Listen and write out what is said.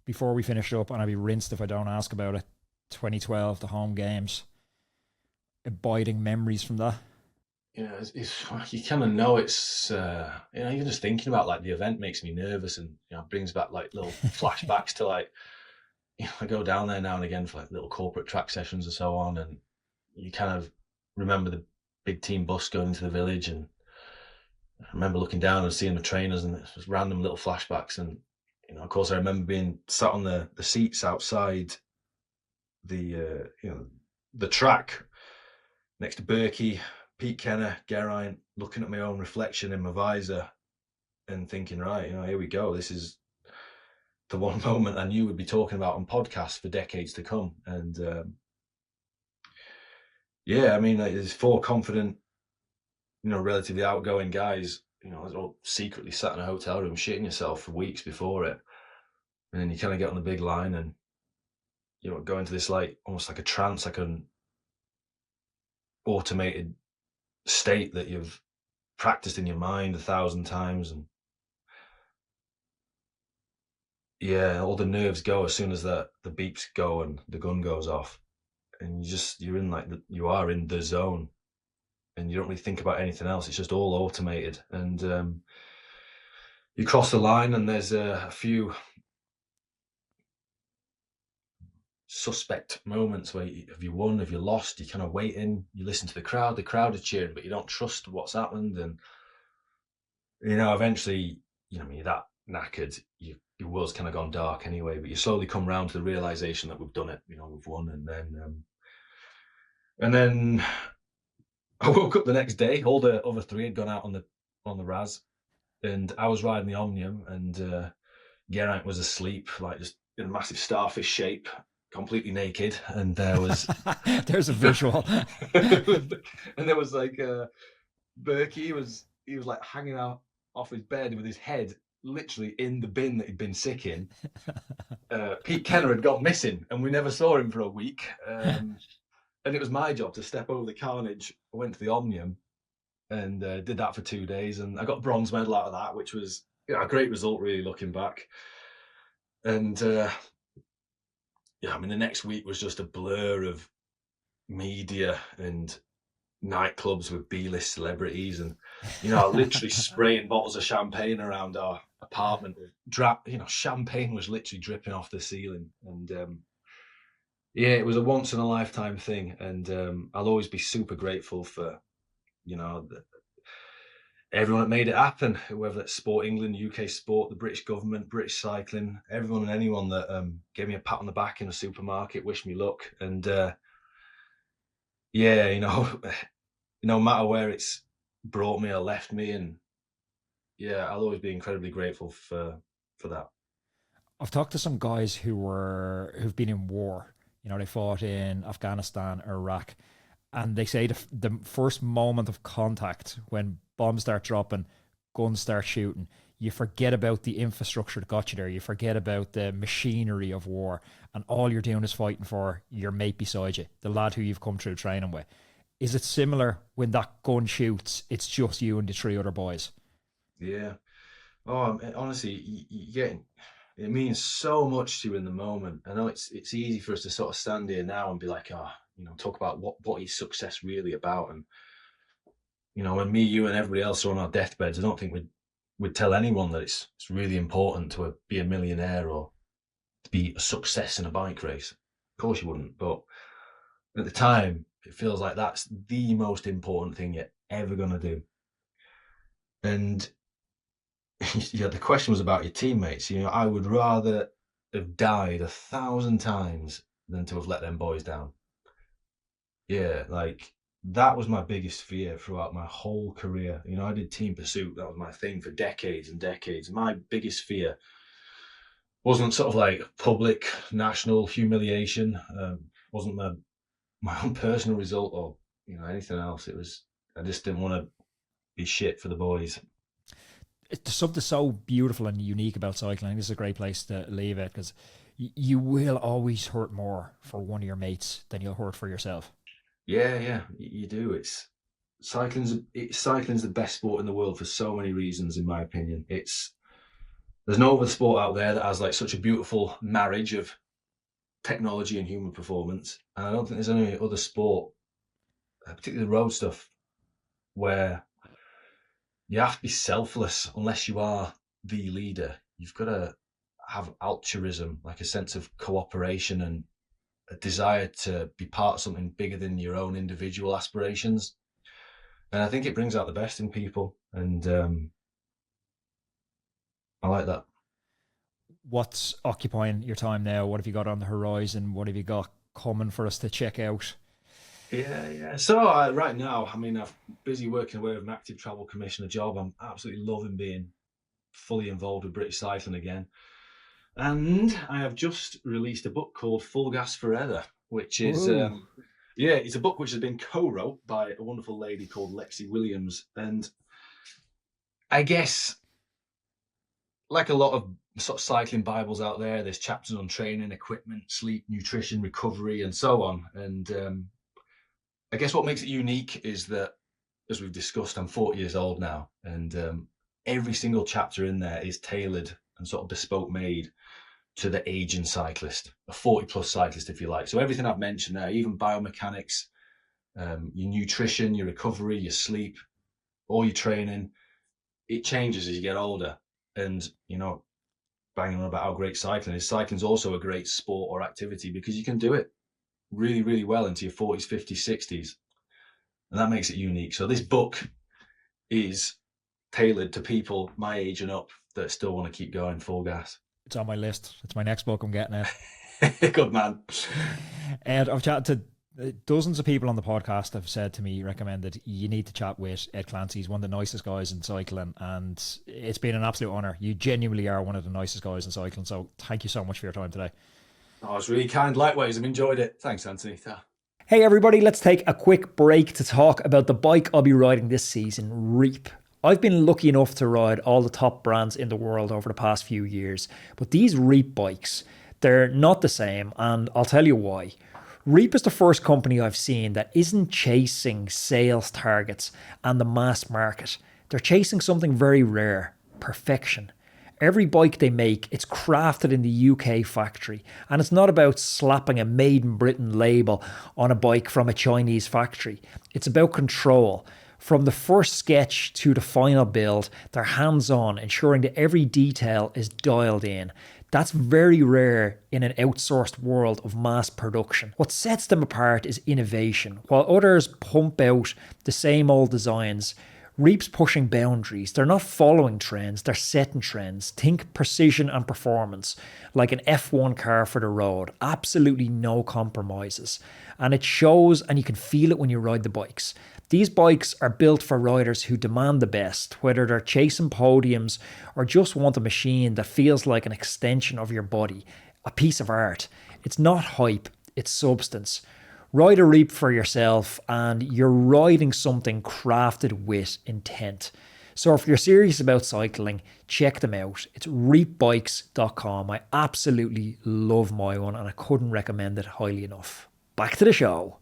before we finish up, and I'd be rinsed if I don't ask about it. 2012, the home games, abiding memories from that. It's you kind of know it's even just thinking about like the event makes me nervous, and brings back like little flashbacks to like I go down there now and again for like little corporate track sessions and so on, and you kind of remember the big team bus going into the village, and I remember looking down and seeing the trainers, and it's just random little flashbacks. And of course, I remember being sat on the seats outside the track next to Berkey, Pete Kenner, Geraint, looking at my own reflection in my visor and thinking, right, here we go. This is the one moment I knew we'd be talking about on podcasts for decades to come. And there's four confident, relatively outgoing guys, all secretly sat in a hotel room shitting yourself for weeks before it. And then you kind of get on the big line and, go into this like almost like a trance, like an automated state that you've practiced in your mind 1,000 times. And yeah, all the nerves go as soon as the beeps go and the gun goes off. And you're in like you are in the zone, and you don't really think about anything else. It's just all automated. And you cross the line, and there's a few suspect moments where have you won, have you lost, you're kind of waiting, you listen to the crowd are cheering, but you don't trust what's happened. And eventually, when you're that knackered, your world's kind of gone dark anyway, but you slowly come round to the realization that we've done it, we've won. And then I woke up the next day, all the other three had gone out on the RAS, and I was riding the Omnium, and Geraint was asleep, like just in a massive starfish shape, completely naked. And there was there's a visual. And there was like Berkey, he was like hanging out off his bed with his head literally in the bin that he'd been sick in. Pete Kenner had gone missing, and we never saw him for a week. And it was my job to step over the carnage. I went to the Omnium and did that for 2 days, and I got a bronze medal out of that, which was a great result, really, looking back. And the next week was just a blur of media and nightclubs with B-list celebrities, and literally spraying bottles of champagne around our apartment. Champagne was literally dripping off the ceiling. And it was a once in a lifetime thing. And I'll always be super grateful for everyone that made it happen, whether it's Sport England, UK Sport, the British government, British cycling, everyone and anyone that gave me a pat on the back in a supermarket, wished me luck. And no matter where it's brought me or left me, and I'll always be incredibly grateful for that. I've talked to some guys who've been in war. They fought in Afghanistan, Iraq, and they say the first moment of contact, when bombs start dropping, guns start shooting, you forget about the infrastructure that got you there. You forget about the machinery of war, and all you're doing is fighting for your mate beside you, the lad who you've come through training with. Is it similar when that gun shoots? It's just you and the three other boys. Yeah. Oh, honestly, it means so much to you in the moment. I know it's easy for us to sort of stand here now and be like, talk about what is success really about. And when me, you, and everybody else are on our deathbeds, I don't think we'd tell anyone that it's really important to be a millionaire or to be a success in a bike race. Of course you wouldn't, but at the time, it feels like that's the most important thing you're ever going to do. And the question was about your teammates. I would rather have died 1,000 times than to have let them boys down. Yeah, like that was my biggest fear throughout my whole career. I did team pursuit. That was my thing for decades and decades. My biggest fear wasn't sort of like public national humiliation. Wasn't my own personal result or anything else. It was, I just didn't want to be shit for the boys. It's something so beautiful and unique about cycling. This is a great place to leave it, because you will always hurt more for one of your mates than you'll hurt for yourself. Yeah, you do. Cycling's the best sport in the world for so many reasons, in my opinion. It's There's no other sport out there that has like such a beautiful marriage of technology and human performance. And I don't think there's any other sport, particularly the road stuff, where you have to be selfless unless you are the leader. You've got to have altruism, like a sense of cooperation and a desire to be part of something bigger than your own individual aspirations. And I think it brings out the best in people. And I like that. What's occupying your time now? What have you got on the horizon? What have you got coming for us to check out? Yeah. So right now, I mean, I'm busy working away with an active travel commissioner job. I'm absolutely loving being fully involved with British cycling again. And I have just released a book called Full Gas Forever, which is, it's a book which has been co-wrote by a wonderful lady called Lexi Williams. And I guess, like a lot of sort of cycling Bibles out there, there's chapters on training, equipment, sleep, nutrition, recovery, and so on. And I guess what makes it unique is that, as we've discussed, I'm 40 years old now, and every single chapter in there is tailored and sort of bespoke made to the aging cyclist, a 40-plus cyclist, if you like. So everything I've mentioned there, even biomechanics, your nutrition, your recovery, your sleep, all your training, it changes as you get older. And, banging on about how great cycling is. Cycling's also a great sport or activity because you can do it really, really well into your 40s, 50s, 60s. And that makes it unique. So this book is tailored to people my age and up that still want to keep going full gas. It's on my list. It's my next book. I'm getting it. Good man. And I've chatted to dozens of people on the podcast have said to me, recommended you need to chat with Ed Clancy. He's one of the nicest guys in cycling, and it's been an absolute honor. You genuinely are one of the nicest guys in cycling. So thank you so much for your time today. Oh, it's really kind. Likewise, I've enjoyed it. Thanks, Anthony. Hey everybody, let's take a quick break to talk about the bike I'll be riding this season, Reap. I've been lucky enough to ride all the top brands in the world over the past few years, but these Reap bikes, they're not the same, and I'll tell you why. Reap is the first company I've seen that isn't chasing sales targets and the mass market. They're chasing something very rare, perfection. Every bike they make, it's crafted in the UK factory, and it's not about slapping a Made in Britain label on a bike from a Chinese factory. It's about control. From the first sketch to the final build, they're hands-on, ensuring that every detail is dialed in. That's very rare in an outsourced world of mass production. What sets them apart is innovation. While others pump out the same old designs, Reap's pushing boundaries. They're not following trends, they're setting trends. Think precision and performance, like an F1 car for the road. Absolutely no compromises. And it shows, and you can feel it when you ride the bikes. These bikes are built for riders who demand the best, whether they're chasing podiums or just want a machine that feels like an extension of your body, a piece of art. It's not hype, it's substance. Ride a Reap for yourself and you're riding something crafted with intent. So if you're serious about cycling, check them out. It's reapbikes.com. I absolutely love my one and I couldn't recommend it highly enough. Back to the show.